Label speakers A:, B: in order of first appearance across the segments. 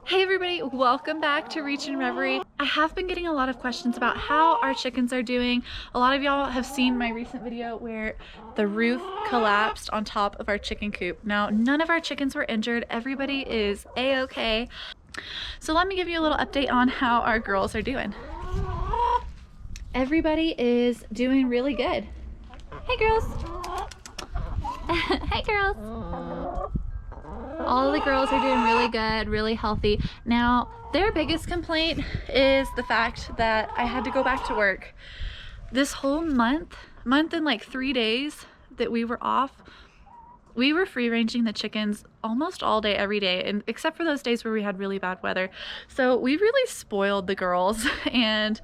A: Hey everybody, welcome back to Reach and Reverie. I have been getting a lot of questions about how our chickens are doing. A lot of y'all have seen my recent video where the roof collapsed on top of our chicken coop. Now, none of our chickens were injured. Everybody is a-okay. So let me give you a little update on how our girls are doing. Everybody is doing really good. Hey girls. Hey girls. All the girls are doing really good, really healthy. Now, their biggest complaint is the fact that I had to go back to work. This whole month and like 3 days that we were off, we were free ranging the chickens almost all day, every day, and except for those days where we had really bad weather. So we really spoiled the girls and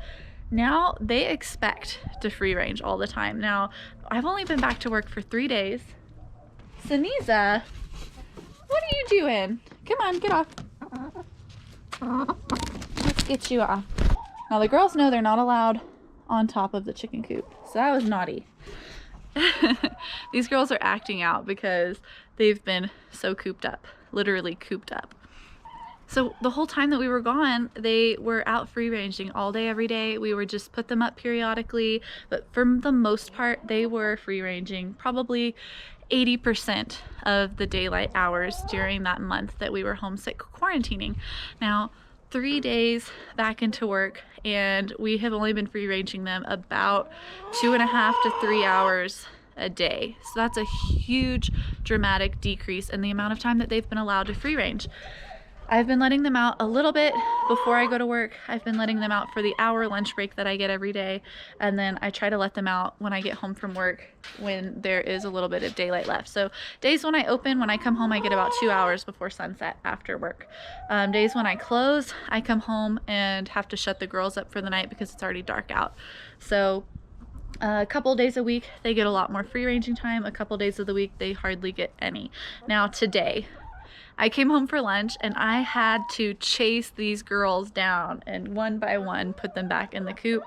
A: now they expect to free range all the time. Now, I've only been back to work for 3 days. Saniza, what are you doing? Come on, get off. Let's get you off. Now the girls know they're not allowed on top of the chicken coop, so that was naughty. These girls are acting out because they've been so cooped up, literally cooped up. So the whole time that we were gone, they were out free ranging all day, every day. We would just put them up periodically, but for the most part, they were free ranging probably 80% of the daylight hours during that month that we were homesick quarantining. Now, 3 days back into work, and we have only been free ranging them about 2.5 to 3 hours a day. So that's a huge, dramatic decrease in the amount of time that they've been allowed to free range. I've been letting them out a little bit before I go to work. I've been letting them out for the hour lunch break that I get every day. And then I try to let them out when I get home from work when there is a little bit of daylight left. So days when I open, when I come home, I get about 2 hours before sunset after work. Days when I close, I come home and have to shut the girls up for the night because it's already dark out. So a couple days a week, they get a lot more free ranging time. A couple days of the week, they hardly get any. Now today, I came home for lunch and I had to chase these girls down and one by one put them back in the coop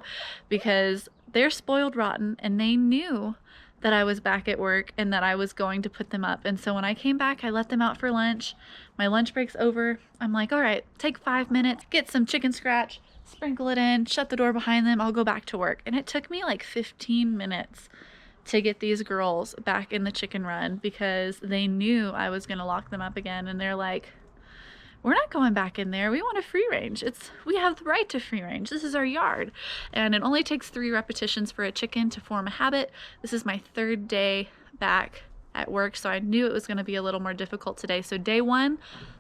A: because they're spoiled rotten and they knew that I was back at work and that I was going to put them up. And so when I came back, I let them out for lunch. My lunch break's over. I'm like, all right, take 5 minutes, get some chicken scratch, sprinkle it in, shut the door behind them, I'll go back to work. And it took me like 15 minutes to get these girls back in the chicken run because they knew I was gonna lock them up again, and they're like, we're not going back in there, we want to free range. We have the right to free range, this is our yard. And it only takes 3 repetitions for a chicken to form a habit. This is my 3rd day back at work, so I knew it was going to be a little more difficult today. So day 1,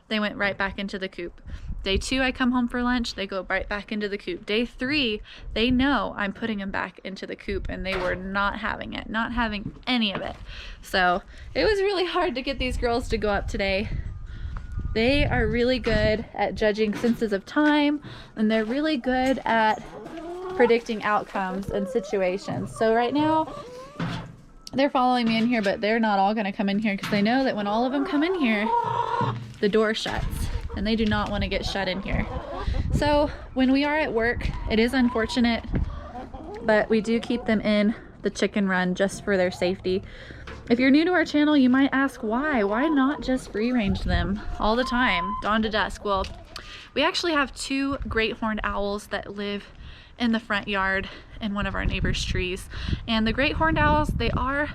A: they went right back into the coop. Day 2, I come home for lunch, they go right back into the coop. Day 3, they know I'm putting them back into the coop, and they were not having it, not having any of it. So it was really hard to get these girls to go up today. They are really good at judging senses of time, and they're really good at predicting outcomes and situations. So right now, they're following me in here, but they're not all gonna come in here because they know that when all of them come in here, the door shuts and they do not want to get shut in here. So when we are at work, it is unfortunate, but we do keep them in the chicken run just for their safety. If you're new to our channel, you might ask why not just free range them all the time, dawn to dusk? Well, we actually have 2 great horned owls that live in the front yard in one of our neighbor's trees. And the great horned owls, they are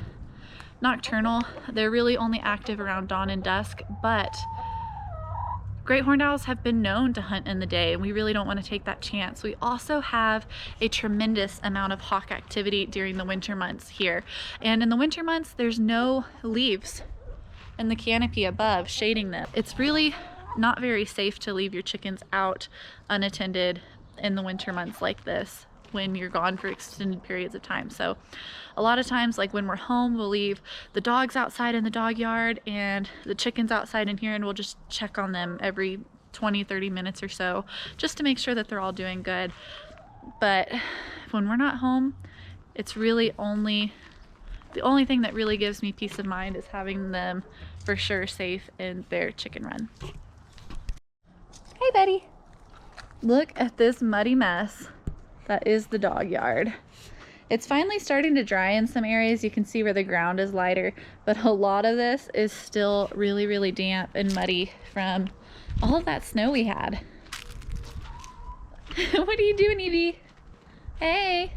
A: nocturnal. They're really only active around dawn and dusk, but great horned owls have been known to hunt in the day, and we really don't want to take that chance. We also have a tremendous amount of hawk activity during the winter months here. And in the winter months, there's no leaves in the canopy above shading them. It's really not very safe to leave your chickens out unattended in the winter months like this when you're gone for extended periods of time. So a lot of times, like when we're home, we'll leave the dogs outside in the dog yard and the chickens outside in here, and we'll just check on them every 20-30 minutes or so just to make sure that they're all doing good. But when we're not home, it's really the only thing that really gives me peace of mind is having them for sure safe in their chicken run. Hey buddy, look at this muddy mess that is the dog yard. It's finally starting to dry in some areas. You can see where the ground is lighter, but a lot of this is still really, really damp and muddy from all of that snow we had. What are you doing, Evie? Hey.